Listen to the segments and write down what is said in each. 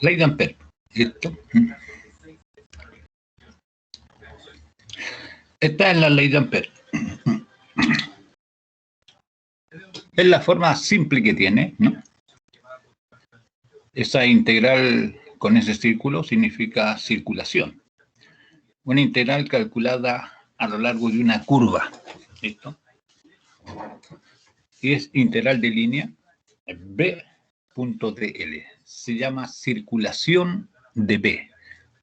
Ley de Ampère. ¿Listo? Esta es la ley de Ampère. Es la forma simple que tiene, ¿no? Esa integral con ese círculo significa circulación. Una integral calculada a lo largo de una curva. ¿Listo? Y es integral de línea B.dl. Se llama circulación de B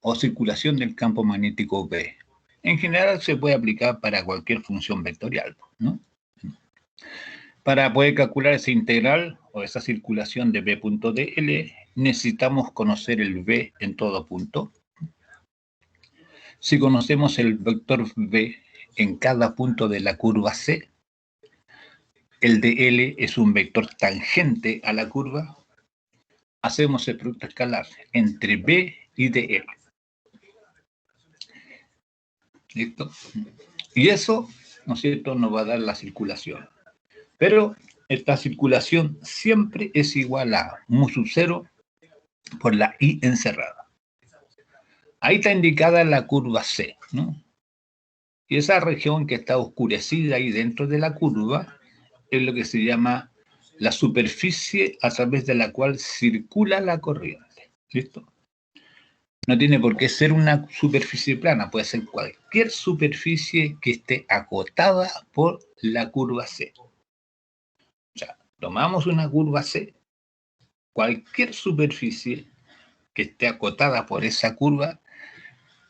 o circulación del campo magnético B. En general se puede aplicar para cualquier función vectorial, ¿no? Para poder calcular esa integral o esa circulación de B.dl, necesitamos conocer el B en todo punto. Si conocemos el vector B en cada punto de la curva C, el de L es un vector tangente a la curva, hacemos el producto escalar entre B y dl. ¿Listo? Y eso, ¿no es cierto?, nos va a dar la circulación. Pero esta circulación siempre es igual a mu sub 0 por la I encerrada. Ahí está indicada la curva C, ¿no? Y esa región que está oscurecida ahí dentro de la curva es lo que se llama la superficie a través de la cual circula la corriente. ¿Listo? No tiene por qué ser una superficie plana, puede ser cualquier superficie que esté acotada por la curva C. O sea, tomamos una curva C, cualquier superficie que esté acotada por esa curva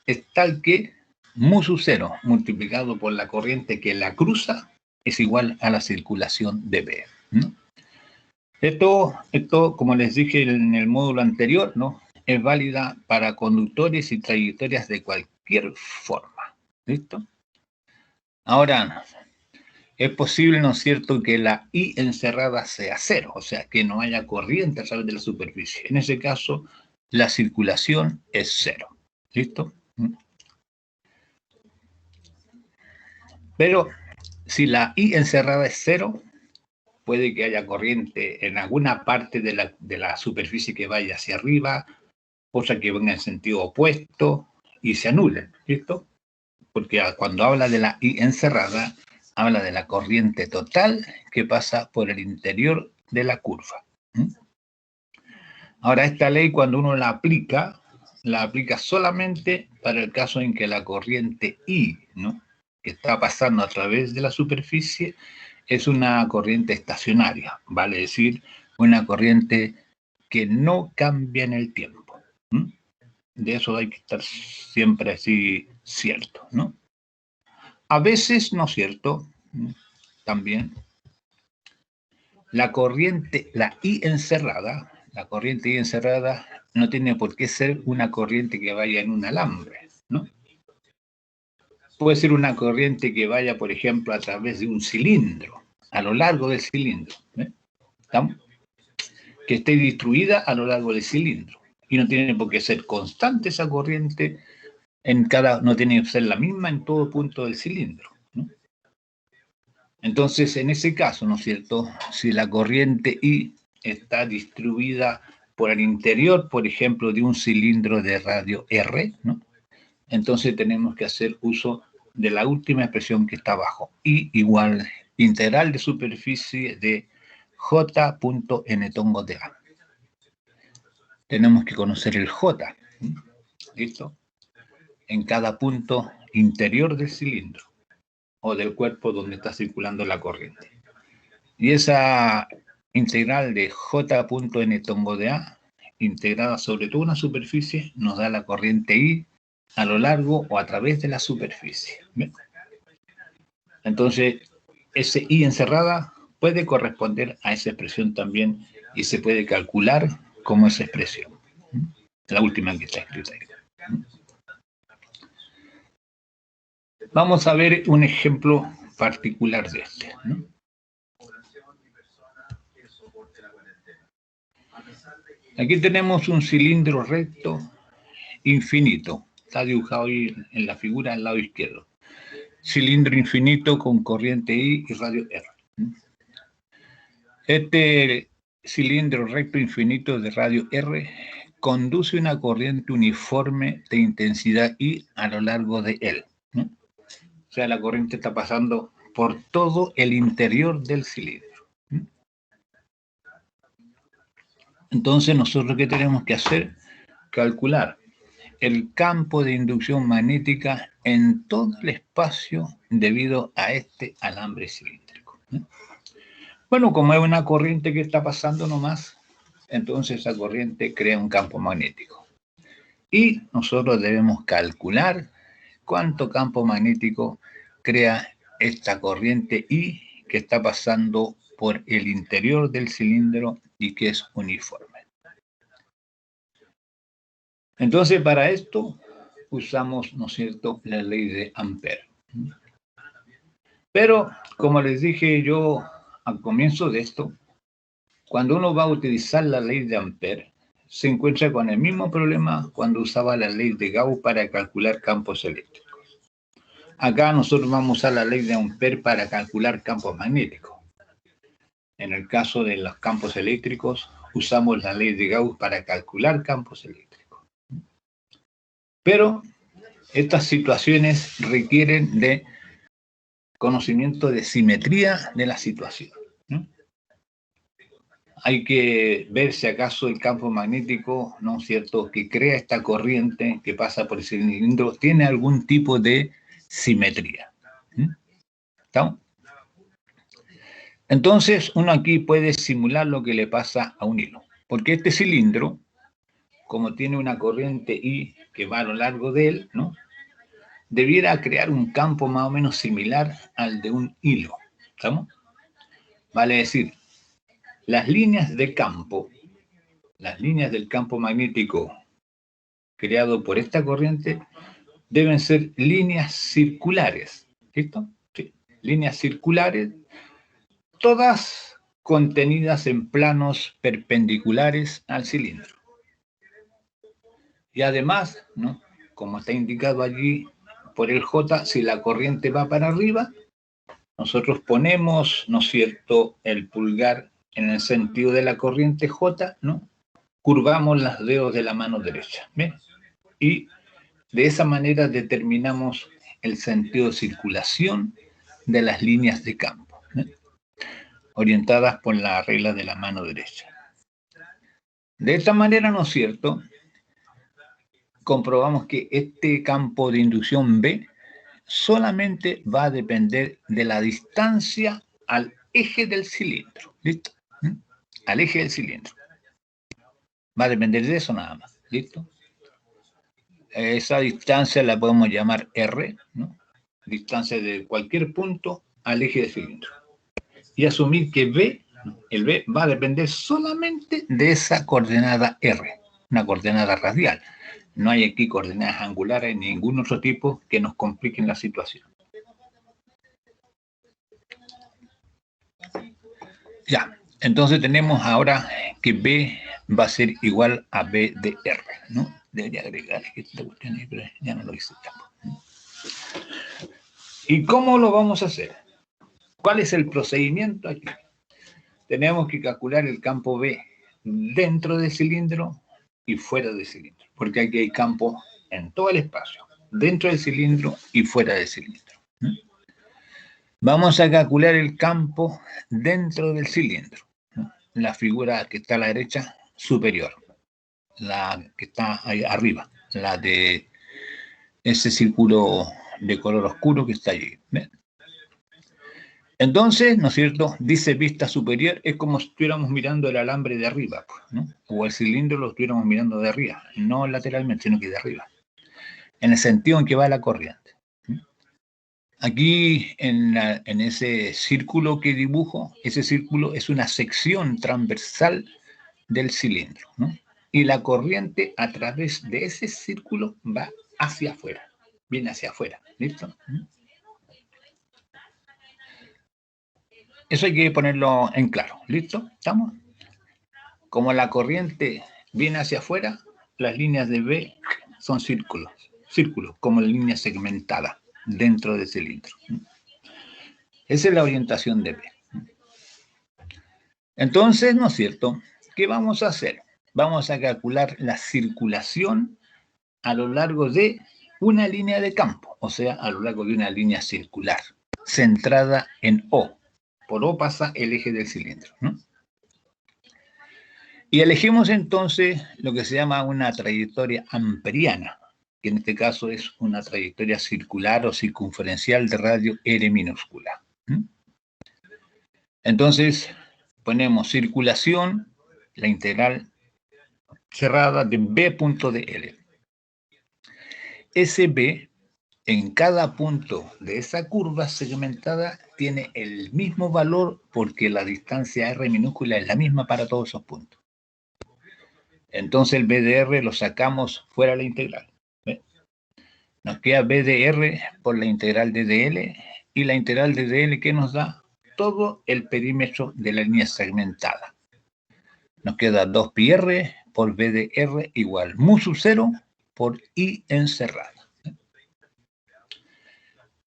es tal que mu sub 0 multiplicado por la corriente que la cruza es igual a la circulación de B, ¿no? Esto, como les dije en el módulo anterior, ¿no?, es válida para conductores y trayectorias de cualquier forma. ¿Listo? Ahora, es posible, ¿no es cierto?, que la I encerrada sea 0, o sea, que no haya corriente a través de la superficie. En ese caso, la circulación es 0. ¿Listo? Pero si la I encerrada es 0, puede que haya corriente en alguna parte de la superficie que vaya hacia arriba, cosa que venga en sentido opuesto y se anulen, ¿listo? Porque cuando habla de la I encerrada, habla de la corriente total que pasa por el interior de la curva. Ahora, esta ley, cuando uno la aplica solamente para el caso en que la corriente I, ¿no?, que está pasando a través de la superficie, es una corriente estacionaria, vale decir, una corriente que no cambia en el tiempo. De eso hay que estar siempre así cierto, ¿no? A veces, ¿no es cierto?, también la corriente I encerrada no tiene por qué ser una corriente que vaya en un alambre, ¿no? Puede ser una corriente que vaya, por ejemplo, a través de un cilindro, a lo largo del cilindro, ¿eh? Que esté distribuida a lo largo del cilindro. Y no tiene por qué ser constante esa corriente no tiene que ser la misma en todo punto del cilindro, ¿no? Entonces, en ese caso, ¿no es cierto?, si la corriente I está distribuida por el interior, por ejemplo, de un cilindro de radio R, ¿no?, entonces tenemos que hacer uso de la última expresión que está abajo, I igual integral de superficie de J.n tongos de A. Tenemos que conocer el J, ¿listo?, en cada punto interior del cilindro o del cuerpo donde está circulando la corriente. Y esa integral de J.n tongos de A, integrada sobre toda una superficie, nos da la corriente I a lo largo o a través de la superficie. ¿Ven? Entonces, ese I encerrada puede corresponder a esa expresión también y se puede calcular como esa expresión. La última que está escrita ahí. Vamos a ver un ejemplo particular de este, ¿no? Aquí tenemos un cilindro recto infinito. Está dibujado ahí en la figura al lado izquierdo. Cilindro infinito con corriente I y radio R. Este cilindro recto infinito de radio R conduce una corriente uniforme de intensidad I a lo largo de él. O sea, la corriente está pasando por todo el interior del cilindro. Entonces, nosotros, ¿qué tenemos que hacer? Calcular el campo de inducción magnética en todo el espacio debido a este alambre cilíndrico. Bueno, como es una corriente que está pasando nomás, entonces esa corriente crea un campo magnético. Y nosotros debemos calcular cuánto campo magnético crea esta corriente I que está pasando por el interior del cilindro y que es uniforme. Entonces, para esto usamos, ¿no es cierto?, la ley de Ampère. Pero, como les dije yo al comienzo de esto, cuando uno va a utilizar la ley de Ampère, se encuentra con el mismo problema cuando usaba la ley de Gauss para calcular campos eléctricos. Acá nosotros vamos a usar la ley de Ampère para calcular campos magnéticos. En el caso de los campos eléctricos, usamos la ley de Gauss para calcular campos eléctricos. Pero estas situaciones requieren de conocimiento de simetría de la situación, ¿no? Hay que ver si acaso el campo magnético, ¿no es cierto?, que crea esta corriente que pasa por el cilindro, tiene algún tipo de simetría. ¿Estamos? Entonces, uno aquí puede simular lo que le pasa a un hilo. Porque este cilindro, como tiene una corriente I que va a lo largo de él, ¿no?, debiera crear un campo más o menos similar al de un hilo. ¿Estamos? Vale decir, las líneas de campo, las líneas del campo magnético creado por esta corriente, deben ser líneas circulares. ¿Listo? Sí. Líneas circulares, todas contenidas en planos perpendiculares al cilindro. Y además, ¿no?, como está indicado allí por el J, si la corriente va para arriba, nosotros ponemos, ¿no es cierto?, el pulgar en el sentido de la corriente J, ¿no?, curvamos los dedos de la mano derecha. ¿Ven? Y de esa manera determinamos el sentido de circulación de las líneas de campo, ¿ven?, orientadas por la regla de la mano derecha. De esta manera, ¿no es cierto?, comprobamos que este campo de inducción B solamente va a depender de la distancia al eje del cilindro. ¿Listo? Al eje del cilindro. Va a depender de eso nada más. ¿Listo? Esa distancia la podemos llamar R, ¿no?, distancia de cualquier punto al eje del cilindro. Y asumir que B, el B va a depender solamente de esa coordenada R, una coordenada radial. No hay aquí coordenadas angulares ni ningún otro tipo que nos compliquen la situación. Ya, entonces tenemos ahora que B va a ser igual a B de R, ¿no? Debería agregar esta cuestión ahí, pero ya no lo hice. ¿Y cómo lo vamos a hacer? ¿Cuál es el procedimiento aquí? Tenemos que calcular el campo B dentro del cilindro y fuera del cilindro, porque aquí hay campo en todo el espacio, dentro del cilindro y fuera del cilindro. Vamos a calcular el campo dentro del cilindro, ¿no?, la figura que está a la derecha superior, la que está ahí arriba, la de ese círculo de color oscuro que está allí. ¿Ven? Entonces, ¿no es cierto?, dice vista superior, es como si estuviéramos mirando el alambre de arriba, ¿no?, o el cilindro lo estuviéramos mirando de arriba, no lateralmente, sino que de arriba, en el sentido en que va la corriente. Aquí, en ese círculo que dibujo, ese círculo es una sección transversal del cilindro, ¿no?, y la corriente a través de ese círculo va hacia afuera, viene hacia afuera. ¿Listo? Eso hay que ponerlo en claro. ¿Listo? ¿Estamos? Como la corriente viene hacia afuera, las líneas de B son círculos, como la línea segmentada dentro del cilindro. Esa es la orientación de B. Entonces, ¿no es cierto? ¿Qué vamos a hacer? Vamos a calcular la circulación a lo largo de una línea de campo, o sea, a lo largo de una línea circular, centrada en O. Por O pasa el eje del cilindro, ¿no? Y elegimos entonces lo que se llama una trayectoria amperiana, que en este caso es una trayectoria circular o circunferencial de radio R minúscula. Entonces, ponemos circulación, la integral cerrada de B punto de L. Ese B, en cada punto de esa curva segmentada, tiene el mismo valor porque la distancia R minúscula es la misma para todos esos puntos. Entonces el B de R lo sacamos fuera de la integral. ¿Ve? Nos queda B de R por la integral de dl, y la integral de dl que nos da todo el perímetro de la línea segmentada. Nos queda 2πr por B de R igual mu sub 0 por I encerrada.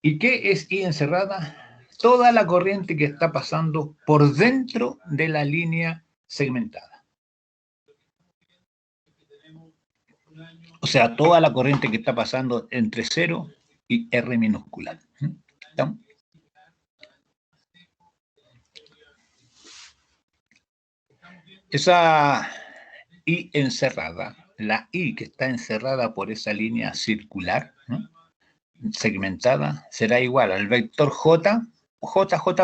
¿Y qué es I encerrada? Toda la corriente que está pasando por dentro de la línea segmentada. O sea, toda la corriente que está pasando entre 0 y R minúscula. ¿Estamos? Esa I encerrada, la I que está encerrada por esa línea circular, ¿no?, segmentada, será igual al vector J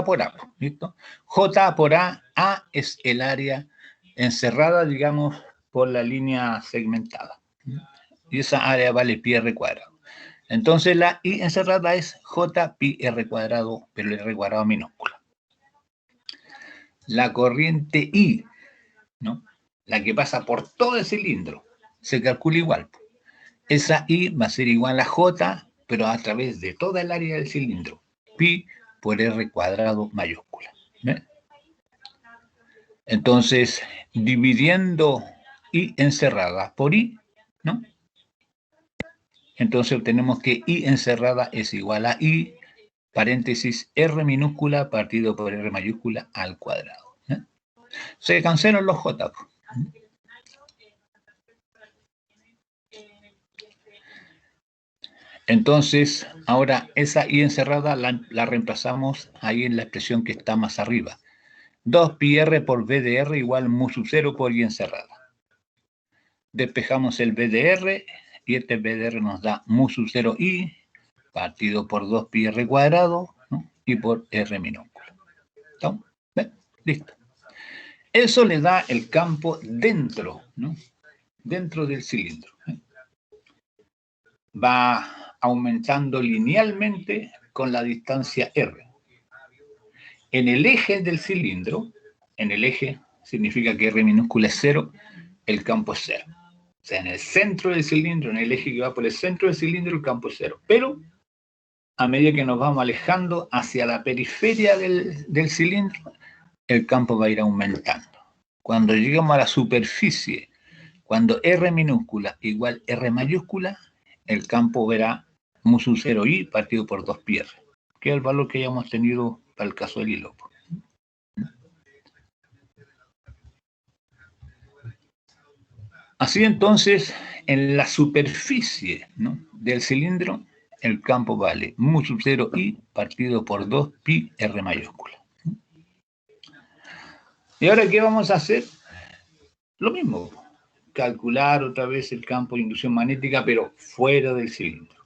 por A, ¿listo? J por A es el área encerrada, digamos, por la línea segmentada. Y esa área vale pi r cuadrado. Entonces la I encerrada es J pi r cuadrado, pero el r cuadrado minúscula. La corriente I, ¿no?, la que pasa por todo el cilindro, se calcula igual. Esa I va a ser igual a J, pero a través de toda el área del cilindro. Pi por r cuadrado mayúscula. ¿Ve? Entonces, dividiendo I encerrada por I, ¿no?, entonces obtenemos que I encerrada es igual a I, paréntesis, R minúscula partido por R mayúscula al cuadrado. ¿Eh? Se cancelan los J. Entonces, ahora esa I encerrada la reemplazamos ahí en la expresión que está más arriba. 2πr por B de R igual mu sub 0 por I encerrada. Despejamos el B de R y este B de R nos da mu sub 0 I partido por 2πr cuadrado, ¿no?, y por R minúscula. ¿Estamos? ¿Ven? Listo. Eso le da el campo dentro, ¿no?, dentro del cilindro. Va aumentando linealmente con la distancia R. En el eje del cilindro, en el eje significa que R minúscula es 0, el campo es 0. O sea, en el centro del cilindro, en el eje que va por el centro del cilindro, el campo es 0. Pero a medida que nos vamos alejando hacia la periferia del cilindro, el campo va a ir aumentando. Cuando lleguemos a la superficie, cuando R minúscula igual R mayúscula, el campo verá mu sub 0i partido por 2πr, que es el valor que hayamos tenido para el caso del hilo. Así entonces, en la superficie, ¿no?, del cilindro, el campo vale mu sub 0i partido por 2pi r mayúscula. ¿Y ahora qué vamos a hacer? Lo mismo, calcular otra vez el campo de inducción magnética, pero fuera del cilindro.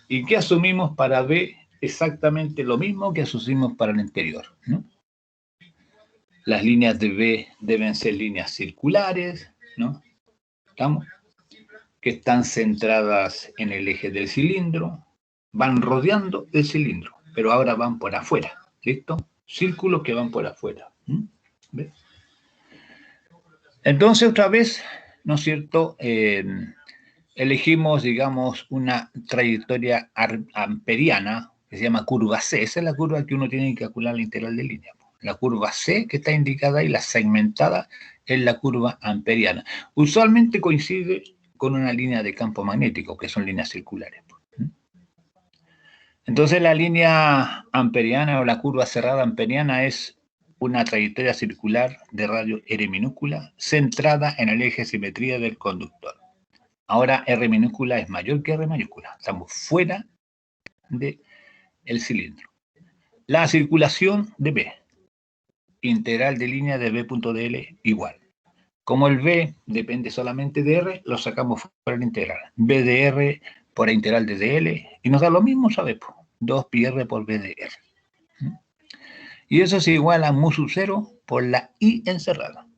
¿Y qué asumimos para B? Exactamente lo mismo que asumimos para el anterior, ¿no? Las líneas de B deben ser líneas circulares, ¿no? ¿Estamos? Que están centradas en el eje del cilindro, van rodeando el cilindro, pero ahora van por afuera, ¿listo? Círculos que van por afuera. ¿Ves? Entonces, otra vez, ¿no es cierto?, elegimos, digamos, una trayectoria amperiana que se llama curva C. Esa es la curva que uno tiene que calcular la integral de línea. La curva C, que está indicada ahí, la segmentada, es la curva amperiana. Usualmente coincide con una línea de campo magnético, que son líneas circulares. Entonces la línea amperiana o la curva cerrada amperiana es una trayectoria circular de radio R minúscula centrada en el eje de simetría del conductor. Ahora R minúscula es mayor que R mayúscula. Estamos fuera del cilindro. La circulación de B. Integral de línea de B.dl igual. Como el B depende solamente de R, lo sacamos fuera del integral. B de R por la integral de dl y nos da lo mismo, ¿sabes? 2 pi r por B de R. Y eso es igual a mu sub 0 por la I encerrada.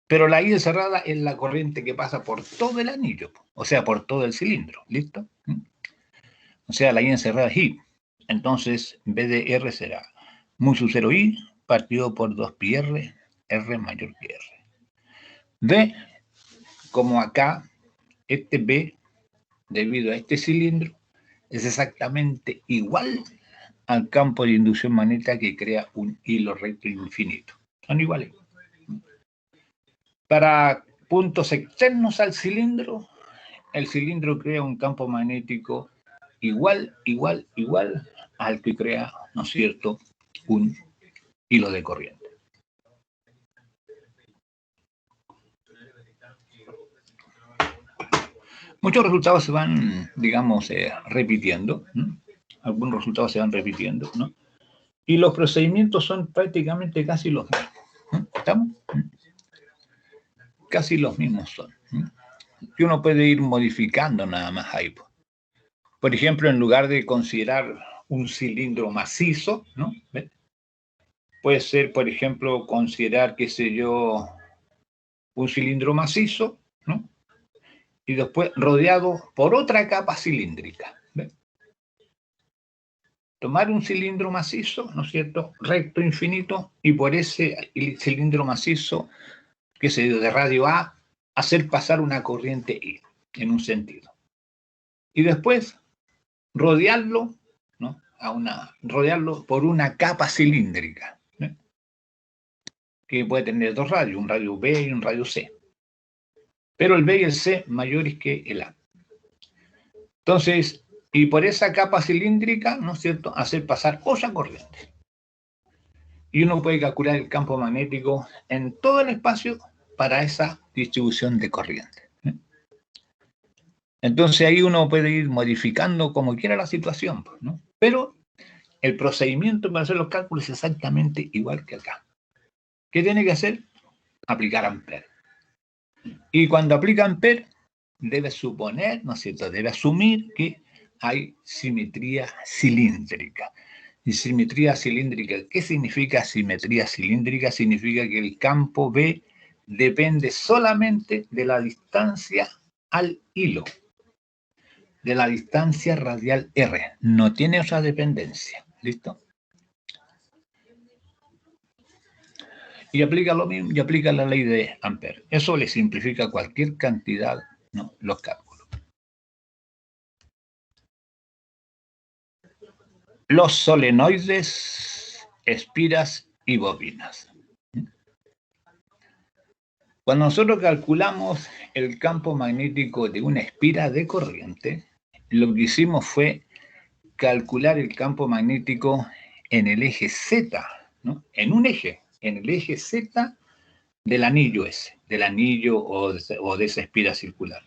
Pero la I encerrada es la corriente que pasa por todo el anillo, o sea, por todo el cilindro. ¿Listo? O sea, la I encerrada es I. Entonces, B de R será mu sub 0 I partido por 2 pi R, R mayor que R. B, como acá, este B, debido a este cilindro, es exactamente igual al campo de inducción magnética que crea un hilo recto infinito. Son iguales. Para puntos externos al cilindro, el cilindro crea un campo magnético igual al que crea, ¿no es cierto?, un hilo de corriente. Muchos resultados se van, digamos, repitiendo, ¿no? Algunos resultados se van repitiendo, ¿no? Y los procedimientos son prácticamente casi los mismos, ¿no? ¿Estamos? Casi los mismos son, ¿no? Y uno puede ir modificando nada más ahí. Por ejemplo, en lugar de considerar un cilindro macizo, ¿no? ¿Ven? Puede ser, por ejemplo, considerar, qué sé yo, un cilindro macizo, ¿no? Y después rodeado por otra capa cilíndrica. ¿Ven? Tomar un cilindro macizo, ¿no es cierto?, recto, infinito, y por ese cilindro macizo, qué sé yo, de radio A, hacer pasar una corriente I en un sentido. Y después rodearlo, ¿no?, rodearlo por una capa cilíndrica, ¿no?, que puede tener dos radios, un radio B y un radio C. Pero el B y el C mayores que el A. Entonces, y por esa capa cilíndrica, ¿no es cierto?, hacer pasar otra corriente. Y uno puede calcular el campo magnético en todo el espacio para esa distribución de corriente. Entonces ahí uno puede ir modificando como quiera la situación, ¿no? Pero el procedimiento para hacer los cálculos es exactamente igual que acá. ¿Qué tiene que hacer? Aplicar Ampère. Y cuando aplica Ampère, debe suponer, ¿no es cierto?, debe asumir que hay simetría cilíndrica. Y simetría cilíndrica, ¿qué significa simetría cilíndrica? Significa que el campo B depende solamente de la distancia al hilo, de la distancia radial R. No tiene otra dependencia. ¿Listo? Y aplica lo mismo, y aplica la ley de Ampère. Eso le simplifica cualquier cantidad, ¿no?, los cálculos. Los solenoides, espiras y bobinas. Cuando nosotros calculamos el campo magnético de una espira de corriente, lo que hicimos fue calcular el campo magnético en el eje Z, ¿no?, en un eje, en el eje Z del anillo ese, del anillo o de esa espira circular.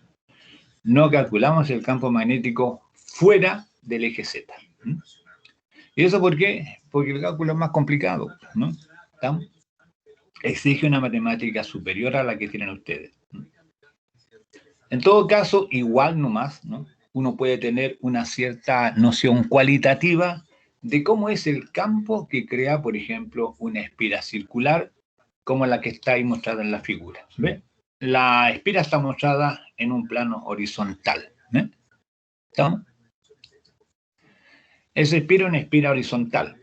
No calculamos el campo magnético fuera del eje Z. ¿Y eso por qué? Porque el cálculo es más complicado, ¿no? ¿Estamos? Exige una matemática superior a la que tienen ustedes. En todo caso, igual nomás, ¿no?, uno puede tener una cierta noción cualitativa de cómo es el campo que crea, por ejemplo, una espira circular, como la que está ahí mostrada en la figura. ¿Ve? La espira está mostrada en un plano horizontal. ¿Ve? ¿Estamos? Esa espira es una espira horizontal.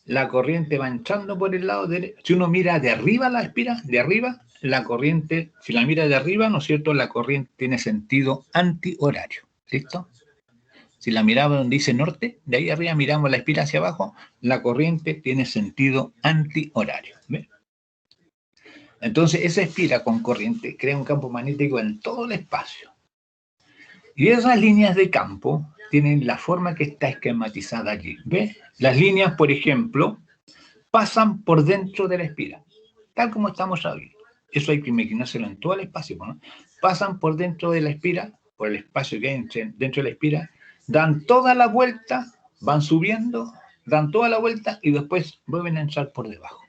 La corriente va entrando por el lado derecho. Si uno mira de arriba la espira, de arriba, la corriente, si la mira de arriba, ¿no es cierto?, la corriente tiene sentido antihorario. ¿Listo? Si la miramos donde dice norte, de ahí arriba miramos la espira hacia abajo, la corriente tiene sentido antihorario. ¿Ve? Entonces, esa espira con corriente crea un campo magnético en todo el espacio. Y esas líneas de campo tienen la forma que está esquematizada allí. ¿Ve? Las líneas, por ejemplo, pasan por dentro de la espira, tal como estamos ahí. Eso hay que imaginárselo en todo el espacio, ¿no? Pasan por dentro de la espira, por el espacio que hay dentro de la espira, dan toda la vuelta, van subiendo, dan toda la vuelta y después vuelven a entrar por debajo.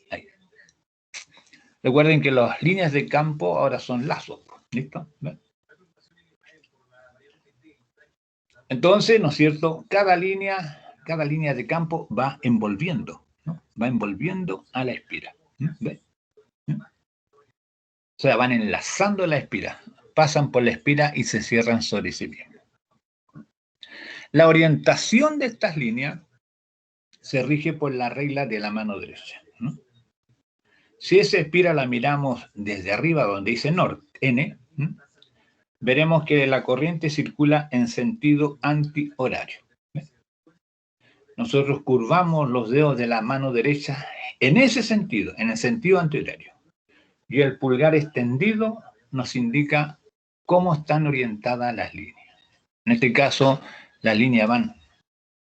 Ahí. Recuerden que las líneas de campo ahora son lazos. ¿Listo? ¿Ven? Entonces, ¿no es cierto? Cada línea de campo va envolviendo, ¿no? Va envolviendo a la espira. ¿Ven? O sea, van enlazando la espira, pasan por la espira y se cierran sobre sí mismos. La orientación de estas líneas se rige por la regla de la mano derecha, ¿no? Si esa espira la miramos desde arriba, donde dice norte, N, ¿no? Veremos que la corriente circula en sentido antihorario. Nosotros curvamos los dedos de la mano derecha en ese sentido, en el sentido antihorario. Y el pulgar extendido nos indica cómo están orientadas las líneas. En este caso, las líneas van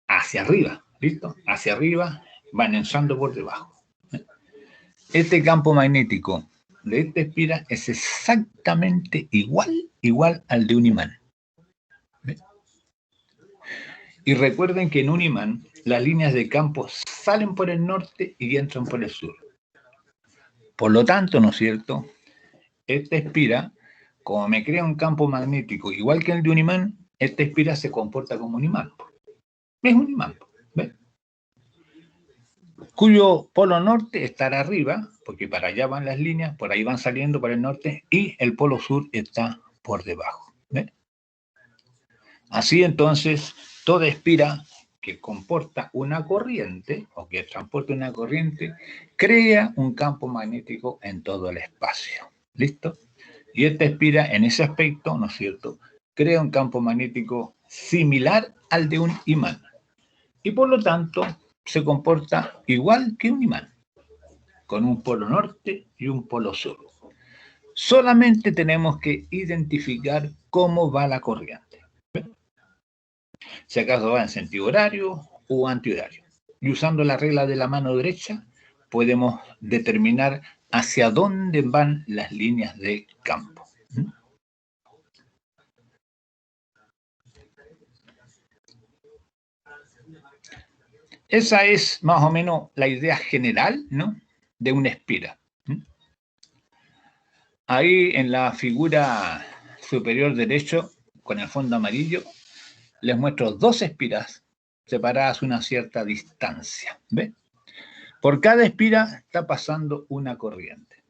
hacia arriba, ¿listo? Hacia arriba, van entrando por debajo. Este campo magnético de esta espira es exactamente igual al de un imán. ¿Ve? Y recuerden que en un imán las líneas de campo salen por el norte y entran por el sur. Por lo tanto, ¿no es cierto? Esta espira, como me crea un campo magnético igual que el de un imán, esta espira se comporta como un imán. Es un imán, ¿ves? Cuyo polo norte estará arriba, porque para allá van las líneas, por ahí van saliendo para el norte, y el polo sur está por debajo. ¿Ves? Así entonces, toda espira que comporta una corriente, o que transporta una corriente, crea un campo magnético en todo el espacio. ¿Listo? Y esta espira, en ese aspecto, ¿no es cierto?, crea un campo magnético similar al de un imán. Y por lo tanto, se comporta igual que un imán, con un polo norte y un polo sur. Solamente tenemos que identificar cómo va la corriente. Si acaso va en sentido horario o antihorario. Y usando la regla de la mano derecha, podemos determinar hacia dónde van las líneas de campo. Esa es más o menos la idea general, ¿no?, de una espira. Ahí en la figura superior derecho, con el fondo amarillo, les muestro dos espiras separadas a una cierta distancia. ¿Ve? Por cada espira está pasando una corriente.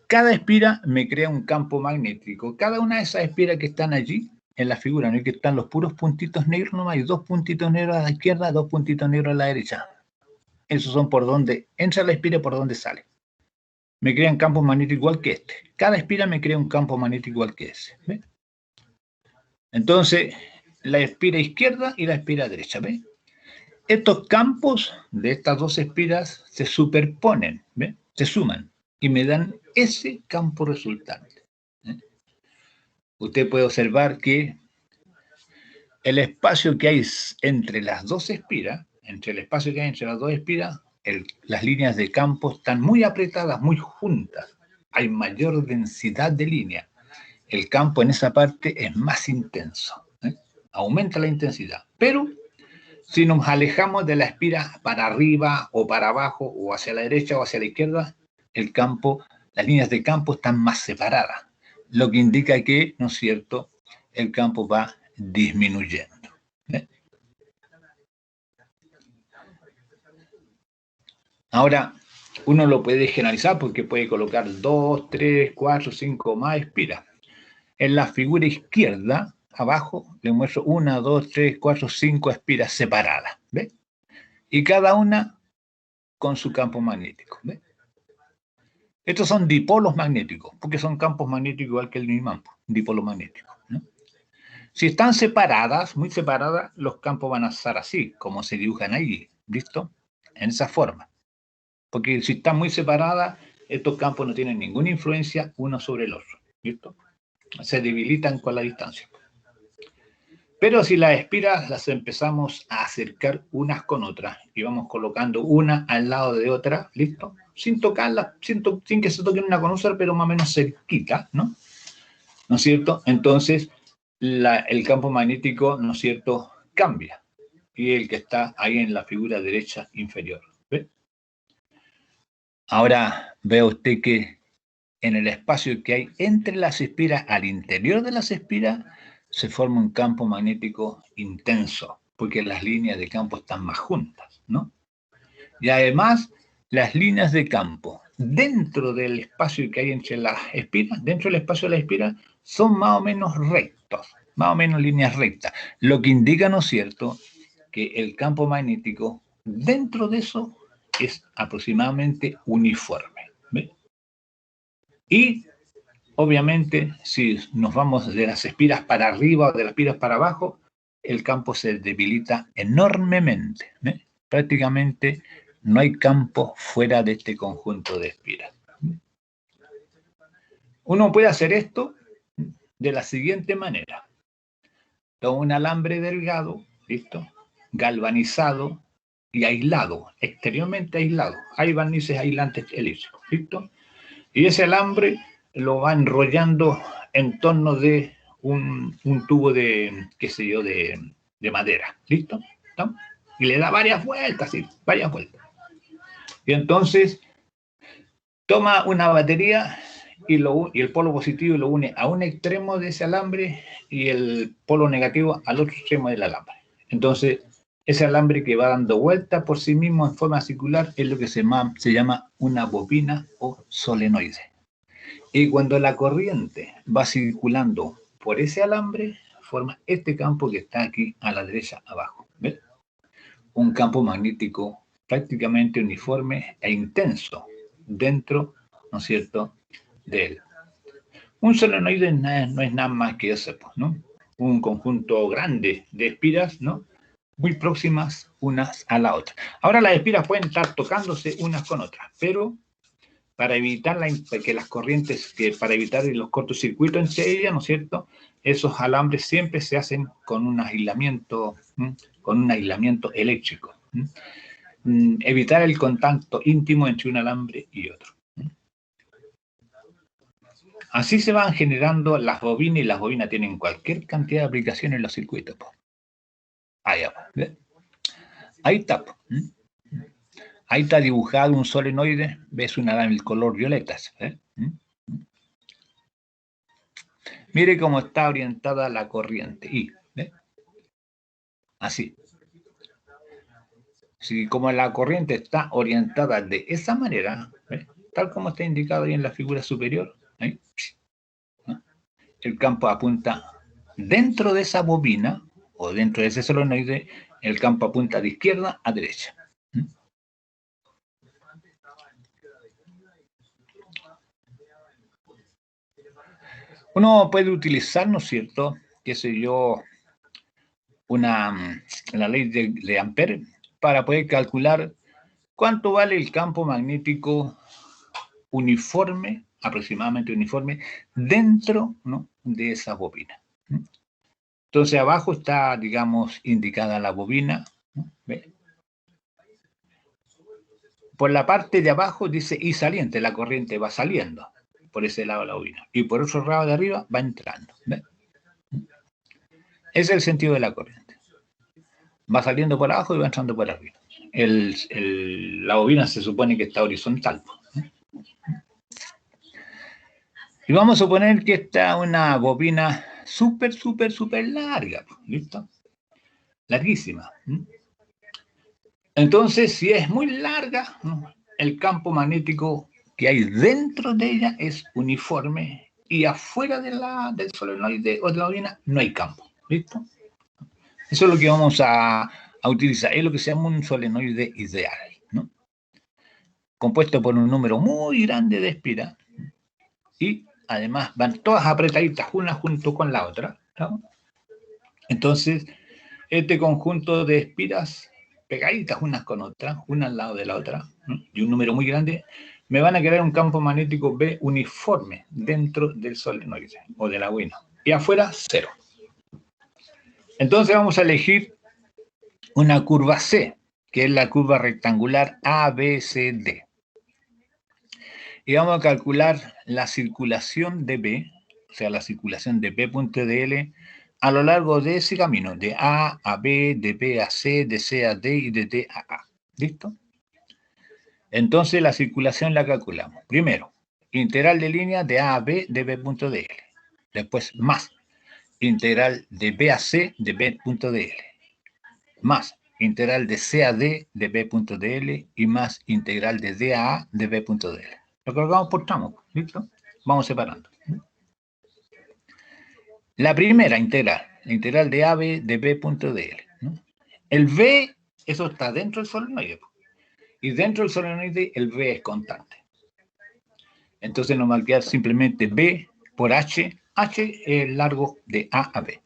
Cada espira me crea un campo magnético. Cada una de esas espiras que están allí en la figura, no es que están los puros puntitos negros, nomás hay dos puntitos negros a la izquierda, dos puntitos negros a la derecha. Esos son por donde entra la espira y por donde sale. Me crean campos magnéticos igual que este. Cada espira me crea un campo magnético igual que ese. ¿Ve? Entonces, la espira izquierda y la espira derecha. ¿Ve? Estos campos de estas dos espiras se superponen, ¿ve? Se suman y me dan ese campo resultante. ¿Eh? Usted puede observar que el espacio que hay entre las dos espiras, entre el espacio que hay entre las dos espiras, las líneas de campo están muy apretadas, muy juntas. Hay mayor densidad de líneas. El campo en esa parte es más intenso. Aumenta la intensidad. Pero si nos alejamos de la espira para arriba o para abajo, o hacia la derecha o hacia la izquierda, el campo, las líneas de campo están más separadas. Lo que indica que, ¿no es cierto?, el campo va disminuyendo. Ahora, uno lo puede generalizar porque puede colocar 2, 3, 4, 5 más espiras. En la figura izquierda, abajo, le muestro 1, 2, 3, 4, 5 espiras separadas. ¿Ve? Y cada una con su campo magnético. ¿Ve? Estos son dipolos magnéticos, porque son campos magnéticos igual que el imán, dipolos magnéticos, ¿no? Si están separadas, muy separadas, los campos van a estar así, como se dibujan ahí, ¿listo? En esa forma. Porque si están muy separadas, estos campos no tienen ninguna influencia uno sobre el otro, ¿listo? Se debilitan con la distancia. Pero si las espiras las empezamos a acercar unas con otras y vamos colocando una al lado de otra, ¿listo? Sin tocarlas, sin que se toquen una con otra, pero más o menos cerquita, ¿no? ¿No es cierto? Entonces, el campo magnético, ¿no es cierto?, cambia. Y el que está ahí en la figura derecha inferior. ¿Ve? Ahora ve usted que en el espacio que hay entre las espiras, al interior de las espiras, se forma un campo magnético intenso, porque las líneas de campo están más juntas, ¿no? Y además, las líneas de campo dentro del espacio que hay entre las espiras, dentro del espacio de las espiras, son más o menos rectos, más o menos líneas rectas, lo que indica, ¿no es cierto?, que el campo magnético dentro de eso es aproximadamente uniforme. ¿Ve? Y obviamente, si nos vamos de las espiras para arriba o de las espiras para abajo, el campo se debilita enormemente. ¿Ve? Prácticamente no hay campo fuera de este conjunto de espiras. Uno puede hacer esto de la siguiente manera. Toma un alambre delgado, ¿listo?, galvanizado y aislado, exteriormente aislado. Hay barnices aislantes elípticos, ¿listo? Y ese alambre lo va enrollando en torno de un tubo de, qué sé yo, de madera, ¿listo? ¿No? Y le da varias vueltas, sí, varias vueltas. Y entonces toma una batería y el polo positivo lo une a un extremo de ese alambre y el polo negativo al otro extremo del alambre. Entonces, ese alambre que va dando vueltas por sí mismo en forma circular es lo que se llama una bobina o solenoide. Y cuando la corriente va circulando por ese alambre, forma este campo que está aquí a la derecha abajo. ¿Ves? Un campo magnético prácticamente uniforme e intenso dentro, ¿no es cierto?, de él. Un solenoide no es nada más que eso, ¿no? Un conjunto grande de espiras, ¿no?, muy próximas unas a la otra. Ahora las espiras pueden estar tocándose unas con otras, pero para evitar que las corrientes, para evitar los cortocircuitos entre ellas, ¿no es cierto?, esos alambres siempre se hacen con un aislamiento eléctrico. Evitar el contacto íntimo entre un alambre y otro. Así se van generando las bobinas, y las bobinas tienen cualquier cantidad de aplicaciones en los circuitos. Ahí está. Ahí está dibujado un solenoide, ves el color violeta. Mire cómo está orientada la corriente I. ¿Ve? Así. Si como la corriente está orientada de esa manera, ¿ve?, tal como está indicado ahí en la figura superior, ¿eh?, ¿no?, el campo apunta dentro de esa bobina o dentro de ese solenoide, el campo apunta de izquierda a derecha. Uno puede utilizar, ¿no es cierto?, qué sé yo, la ley de Ampère para poder calcular cuánto vale el campo magnético uniforme, aproximadamente uniforme, dentro, ¿no?, de esa bobina. Entonces abajo está, digamos, indicada la bobina, ¿no? ¿Ve? Por la parte de abajo dice I saliente, la corriente va saliendo por ese lado de la bobina. Y por otro lado de arriba va entrando. ¿Ve? Ese es el sentido de la corriente. Va saliendo por abajo y va entrando por arriba. La bobina se supone que está horizontal. Y vamos a suponer que esta es una bobina súper larga. ¿Listo? Larguísima. Entonces, si es muy larga, el campo magnético que hay dentro de ella es uniforme y afuera del solenoide o de la bobina no hay campo. ¿Listo? Eso es lo que vamos a utilizar. Es lo que se llama un solenoide ideal, ¿no?, compuesto por un número muy grande de espiras y además van todas apretaditas una junto con la otra, ¿no?, Entonces, este conjunto de espiras pegaditas unas con otras, una al lado de la otra, ¿no? Y un número muy grande, me van a crear un campo magnético B uniforme dentro del solenoide o de la bobina. Y afuera, 0. Entonces vamos a elegir una curva C, que es la curva rectangular ABCD. Y vamos a calcular la circulación de B, o sea, la circulación de B.dl a lo largo de ese camino, de A a B, de B a C, de C a D y de D a A. ¿Listo? Entonces la circulación la calculamos. Primero, integral de línea de A a B de B.dl. Después, más integral de B a C de B.dl. Más integral de C a D de B.dl y más integral de D a A de B.dl. Lo colocamos por tramos, ¿listo? Vamos separando. La primera integral, la integral de AB de B.dl, ¿no? El B, eso está dentro del solenoide. Y dentro del solenoide el B es constante. Entonces nos va a quedar simplemente B por H. H es el largo de A a B.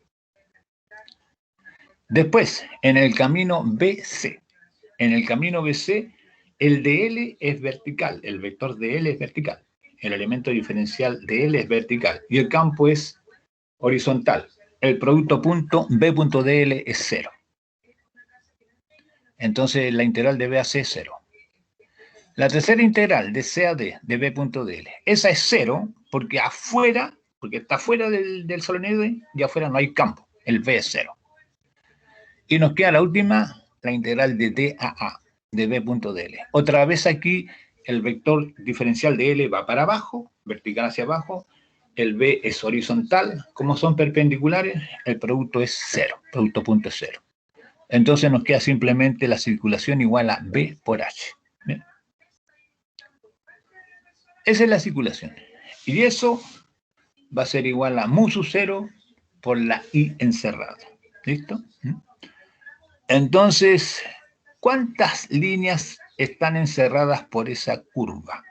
Después, en el camino BC. En el camino BC, el de L es vertical. El vector de L es vertical. El elemento diferencial de L es vertical. Y el campo es horizontal. El producto punto B.dl es 0. Entonces la integral de B a C es 0. La tercera integral de C a D de B.dl, esa es 0 porque afuera, porque está fuera del solenoide y afuera no hay campo. El B es 0. Y nos queda la última, la integral de D a A de B.dl. Otra vez aquí el vector diferencial de L va para abajo, vertical hacia abajo. El B es horizontal. Como son perpendiculares, el producto es 0. Producto punto es 0. Entonces nos queda simplemente la circulación igual a B por H. ¿Bien? Esa es la circulación. Y eso va a ser igual a mu sub 0 por la I encerrada. ¿Listo? Entonces, ¿cuántas líneas están encerradas por esa curva?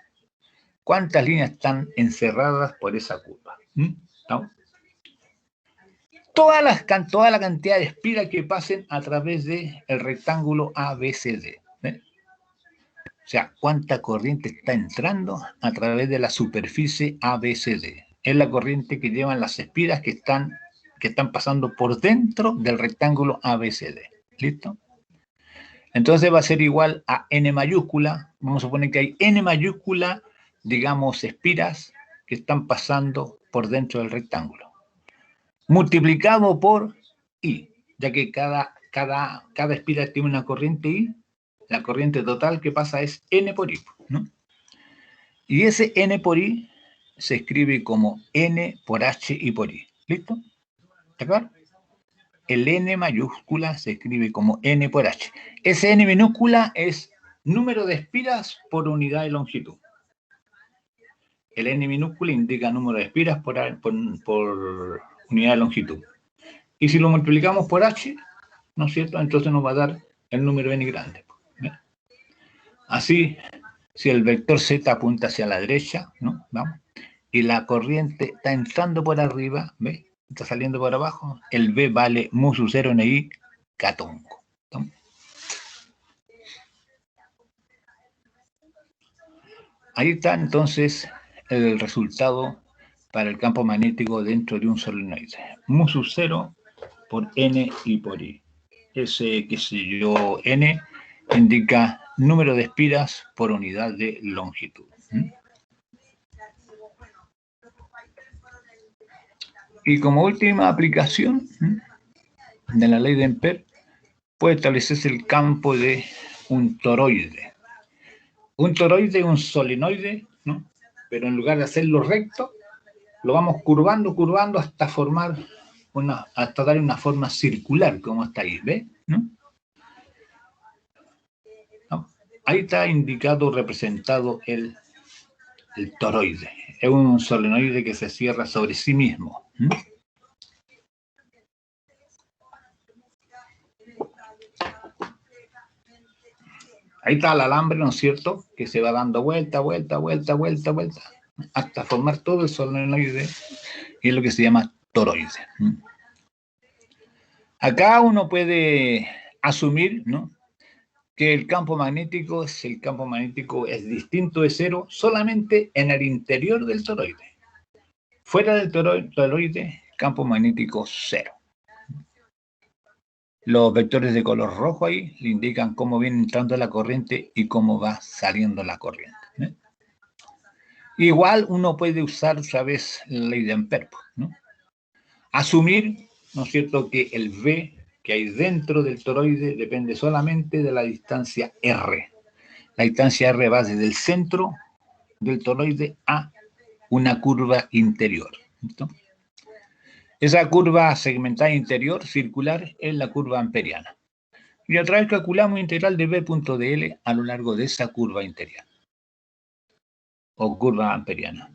¿Cuántas líneas están encerradas por esa curva? ¿No? Toda la cantidad de espiras que pasen a través del rectángulo ABCD. ¿Ven? O sea, cuánta corriente está entrando a través de la superficie ABCD. Es la corriente que llevan las espiras que están pasando por dentro del rectángulo ABCD. ¿Listo? Entonces va a ser igual a N mayúscula. Vamos a suponer que hay N mayúscula, digamos, espiras que están pasando por dentro del rectángulo. Multiplicado por I, ya que cada espira tiene una corriente I, la corriente total que pasa es N por I, ¿no? Y ese N por I se escribe como N por H y por I. ¿Listo? ¿Está claro? El N mayúscula se escribe como N por H. Ese N minúscula es número de espiras por unidad de longitud. El N minúscula indica número de espiras por unidad de longitud. Y si lo multiplicamos por H, ¿no es cierto? Entonces nos va a dar el número N grande. ¿Ven? Así, si el vector Z apunta hacia la derecha, ¿no? ¿Vamos? Y la corriente está entrando por arriba, ¿ves? Está saliendo por abajo, el B vale mu sub 0 en I catongo. ¿No? Ahí está entonces el resultado para el campo magnético dentro de un solenoide. Mu sub 0 por N y por I. Ese, qué sé yo, N indica número de espiras por unidad de longitud. Y como última aplicación de la ley de Ampère, puede establecerse el campo de un toroide. Un toroide es un solenoide, ¿no? Pero en lugar de hacerlo recto, lo vamos curvando hasta formar hasta dar una forma circular, como está ahí, ¿ves? ¿No? ¿No? Ahí está indicado, representado el toroide. Es un solenoide que se cierra sobre sí mismo. Ahí está el alambre, ¿no es cierto? Que se va dando vuelta, hasta formar todo el solenoide, y es lo que se llama toroide. Acá uno puede asumir, ¿no?, que el campo magnético es distinto de cero solamente en el interior del toroide. Fuera del toroide, campo magnético cero. Los vectores de color rojo ahí le indican cómo viene entrando la corriente y cómo va saliendo la corriente, ¿eh? Igual uno puede usar otra vez la ley de Ampère, ¿no? Asumir, ¿no es cierto?, que el V que hay dentro del toroide depende solamente de la distancia R. La distancia R va desde el centro del toroide a una curva interior, ¿listo? Esa curva segmentada interior circular es la curva amperiana. Y otra vez calculamos integral de B punto de L a lo largo de esa curva interior o curva amperiana.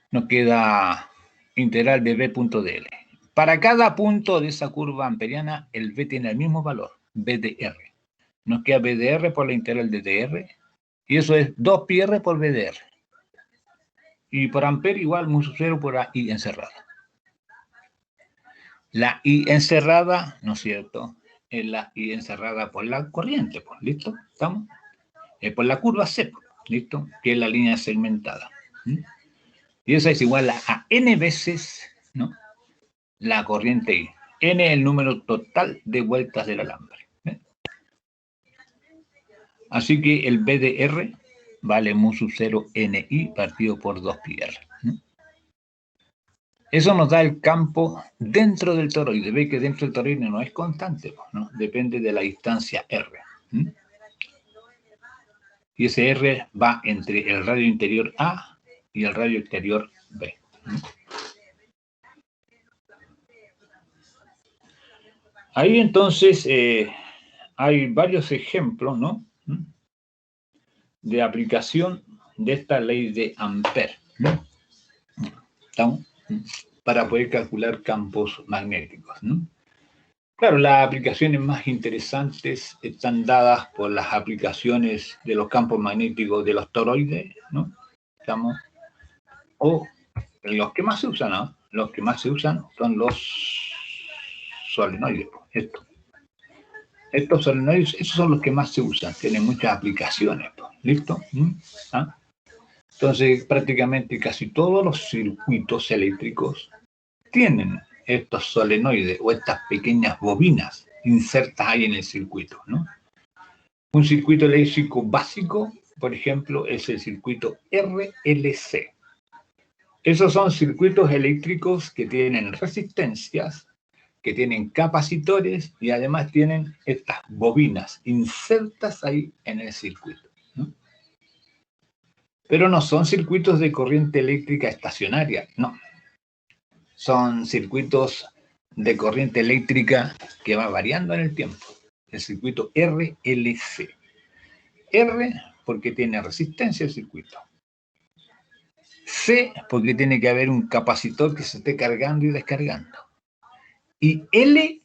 Nos queda integral de B punto de L. Para cada punto de esa curva amperiana, el B tiene el mismo valor, B de R. Nos queda B de R por la integral de dr, y eso es 2πr por B de R. Y por ampere igual mu sub 0 por la I encerrada. La I encerrada, ¿no es cierto?, es la I encerrada por la corriente, pues, ¿listo? ¿Estamos? Por la curva C, ¿listo? Que es la línea segmentada. Y esa es igual a N veces, ¿no?, la corriente I. N es el número total de vueltas del alambre. Así que el B de R vale mu sub 0 NI partido por 2πr. Eso nos da el campo dentro del toroide. Ve que dentro del toroide no es constante, ¿no? Depende de la distancia R. Y ese R va entre el radio interior A y el radio exterior B. Ahí entonces hay varios ejemplos, ¿no?, de aplicación de esta ley de Ampère, ¿no?, ¿estamos?, para poder calcular campos magnéticos, ¿no? Claro, las aplicaciones más interesantes están dadas por las aplicaciones de los campos magnéticos de los toroides, ¿no? ¿Estamos? O los que más se usan, ¿no? Los que más se usan son los solenoides, Estos solenoides, esos son los que más se usan, tienen muchas aplicaciones, ¿listo? ¿Ah? Entonces, prácticamente casi todos los circuitos eléctricos tienen estos solenoides o estas pequeñas bobinas insertas ahí en el circuito, ¿no? Un circuito eléctrico básico, por ejemplo, es el circuito RLC. Esos son circuitos eléctricos que tienen resistencias, que tienen capacitores y además tienen estas bobinas insertas ahí en el circuito, ¿no? Pero no son circuitos de corriente eléctrica estacionaria, no. Son circuitos de corriente eléctrica que va variando en el tiempo. El circuito RLC. R porque tiene resistencia el circuito. C porque tiene que haber un capacitor que se esté cargando y descargando. Y L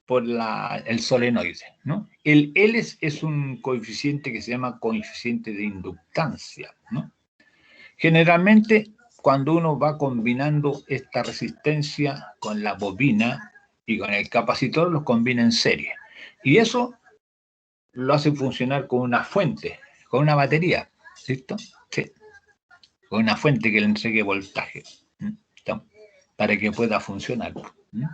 por el solenoide, ¿no? El L es un coeficiente que se llama coeficiente de inductancia, ¿no? Generalmente, cuando uno va combinando esta resistencia con la bobina y con el capacitor, los combina en serie. Y eso lo hace funcionar con una fuente, con una batería, ¿cierto? Sí. Con una fuente que le entregue voltaje, ¿no?, para que pueda funcionar, ¿no?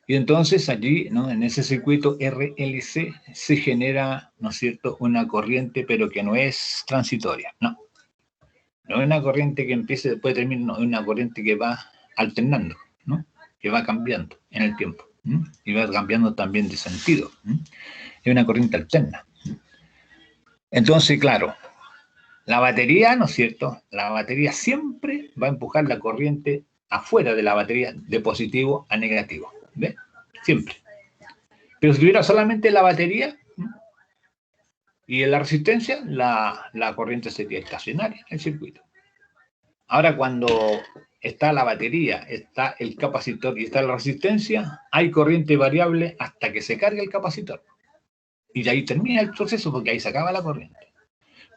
Y entonces allí, ¿no?, en ese circuito RLC se genera, ¿no es cierto?, una corriente, pero que no es transitoria, no. No es una corriente que empiece y después termina, no, es una corriente que va alternando, ¿no?, que va cambiando en el tiempo, ¿no?, y va cambiando también de sentido, ¿no?, es una corriente alterna. Entonces, claro, la batería, ¿no es cierto?, la batería siempre va a empujar la corriente afuera de la batería de positivo a negativo, ¿ves? Siempre. Pero si tuviera solamente la batería, ¿no?, y en la resistencia, la corriente sería estacionaria en el circuito. Ahora, cuando está la batería, está el capacitor y está la resistencia, hay corriente variable hasta que se cargue el capacitor. Y de ahí termina el proceso porque ahí se acaba la corriente.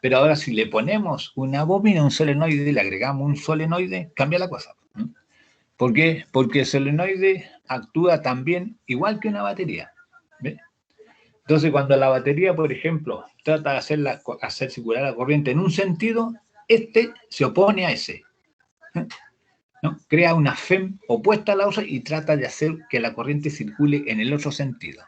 Pero ahora si le ponemos una bobina, un solenoide, le agregamos un solenoide, cambia la cosa, ¿no? ¿Por qué? Porque el solenoide actúa también igual que una batería. ¿Ve? Entonces, cuando la batería, por ejemplo, trata de hacer circular la corriente en un sentido, este se opone a ese, ¿no? Crea una FEM opuesta a la otra y trata de hacer que la corriente circule en el otro sentido.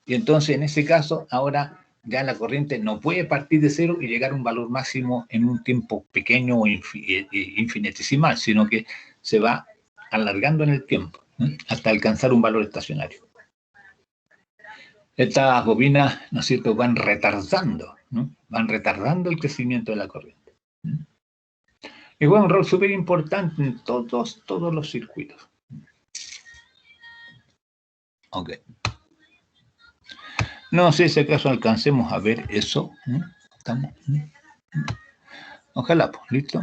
Y entonces, en ese caso, ahora ya la corriente no puede partir de cero y llegar a un valor máximo en un tiempo pequeño o infinitesimal, sino que se va alargando en el tiempo, ¿eh? Hasta alcanzar un valor estacionario. Estas bobinas, ¿no es cierto?, van retardando, ¿no? Van retardando el crecimiento de la corriente. Y juega un rol súper importante en todos los circuitos. Ok. No sé si acaso alcancemos a ver eso, ¿no? ¿Estamos? Ojalá, pues, ¿listo?